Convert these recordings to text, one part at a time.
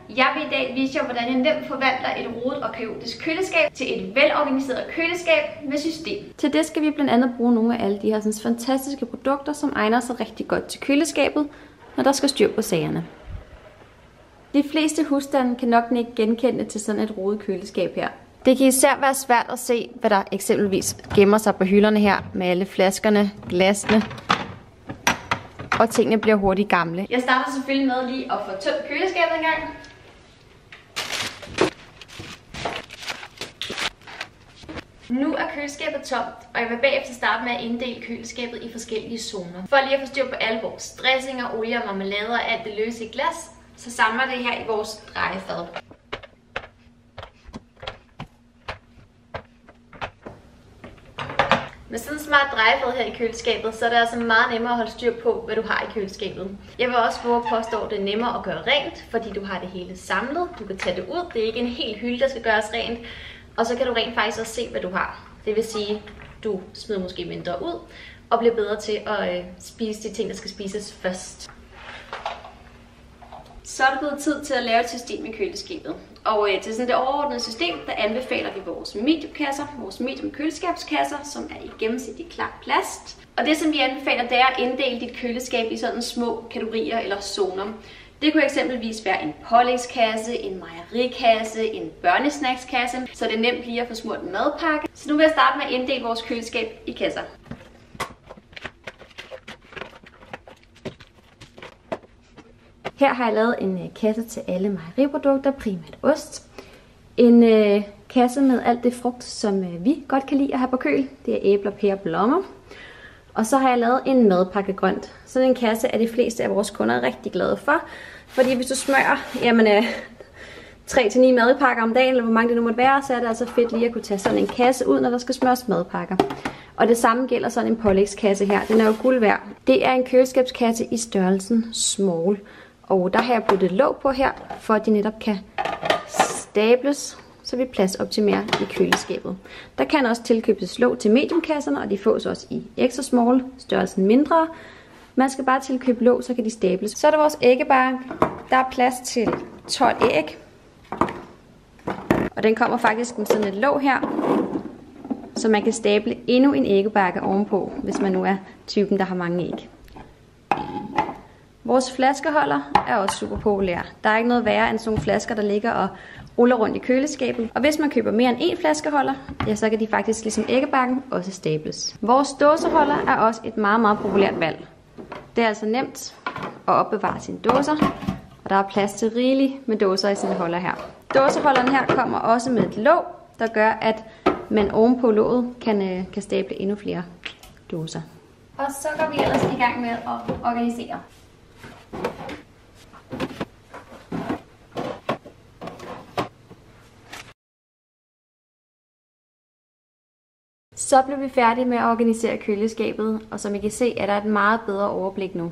Jeg vil i dag vise jer, hvordan jeg nemt forvandler et rodet og kaotisk køleskab til et velorganiseret køleskab med system. Til det skal vi blandt andet bruge nogle af alle de her fantastiske produkter, som egner sig rigtig godt til køleskabet, når der skal styr på sagerne. De fleste husstande kan nok ikke genkende til sådan et rodet køleskab her. Det kan især være svært at se, hvad der eksempelvis gemmer sig på hylderne her med alle flaskerne, glasene, og tingene bliver hurtigt gamle. Jeg starter selvfølgelig med lige at få tømt køleskabet en gang. Nu er køleskabet tomt, og jeg vil bagefter starte med at inddele køleskabet i forskellige zoner. For lige at få styr på alle vores dressinger, olier, marmelader og alt det løse i glas, så samler det her i vores drejefad. Med sådan en smart drejefad her i køleskabet, så er det altså meget nemmere at holde styr på, hvad du har i køleskabet. Jeg vil også våge at påstå, at det er nemmere at gøre rent, fordi du har det hele samlet. Du kan tage det ud. Det er ikke en hel hylde, der skal gøres rent. Og så kan du rent faktisk også se, hvad du har. Det vil sige, du smider måske mindre ud og bliver bedre til at spise de ting, der skal spises først. Så er det blevet tid til at lave et system i køleskabet. Og til sådan det overordnede system, der anbefaler vi vores mediumkasser, vores medium køleskabskasser, som er i gennemsigtig klar plast. Og det som vi anbefaler, det er at inddele dit køleskab i sådan små kategorier eller zoner. Det kunne eksempelvis være en pålægskasse, en mejerikasse, en børnesnackskasse, så det er nemt lige at få smurt en madpakke. Så nu vil jeg starte med at inddele vores køleskab i kasser. Her har jeg lavet en kasse til alle mejeriprodukter, primært ost. En kasse med alt det frugt, som vi godt kan lide at have på køl. Det er æbler, pærer og blommer. Og så har jeg lavet en madpakke grønt. Sådan en kasse er de fleste af vores kunder rigtig glade for. Fordi hvis du smører 3-9 madpakker om dagen, eller hvor mange det nu måtte være, så er det altså fedt lige at kunne tage sådan en kasse ud, når der skal smøres madpakker. Og det samme gælder sådan en pålægskasse her. Den er jo guld værd. Det er en køleskabskasse i størrelsen small. Og der har jeg puttet låg på her, for at de netop kan stables, så vi pladsoptimerer i køleskabet. Der kan også tilkøbes låg til mediumkasserne, og de fås også i extra small, størrelsen mindre. Man skal bare tilkøbe låg, så kan de stables. Så er der vores æggebakke. Der er plads til 12 æg. Og den kommer faktisk med sådan et låg her, så man kan stable endnu en æggebakke ovenpå, hvis man nu er typen, der har mange æg. Vores flaskeholder er også super populære. Der er ikke noget værre end sådan nogle flasker, der ligger og ruller rundt i køleskabet. Og hvis man køber mere end én flaskeholder, ja, så kan de faktisk ligesom æggebakken også stables. Vores dåseholder er også et meget, meget populært valg. Det er altså nemt at opbevare sine dåser, og der er plads til rigeligt med dåser i sådan en holder her. Dåseholderen her kommer også med et låg, der gør, at man ovenpå låget kan stable endnu flere dåser. Og så går vi ellers i gang med at organisere. Så blev vi færdige med at organisere køleskabet, og som I kan se, er der et meget bedre overblik nu.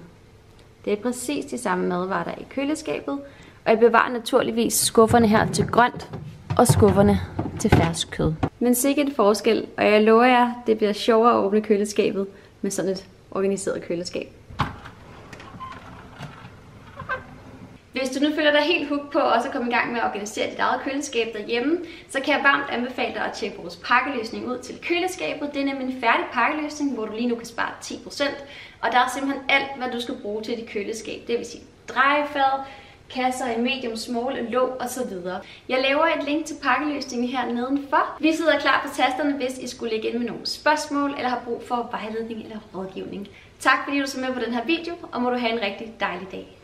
Det er præcis de samme madvarer, der er i køleskabet, og jeg bevarer naturligvis skufferne her til grønt og skufferne til fersk kød. Men sikkert en forskel, og jeg lover jer, det bliver sjovere at åbne køleskabet med sådan et organiseret køleskab. Hvis du nu føler dig helt hooked på også at komme i gang med at organisere dit eget køleskab derhjemme, så kan jeg varmt anbefale dig at tjekke vores pakkeløsning ud til køleskabet. Det er nemlig en færdig pakkeløsning, hvor du lige nu kan spare 10%. Og der er simpelthen alt, hvad du skal bruge til dit køleskab. Det vil sige drejefad, kasser i medium, small, låg osv. Jeg laver et link til pakkeløsningen her nedenfor. Vi sidder klar på tasterne, hvis I skulle lægge ind med nogle spørgsmål eller har brug for vejledning eller rådgivning. Tak fordi du så med på den her video, og må du have en rigtig dejlig dag.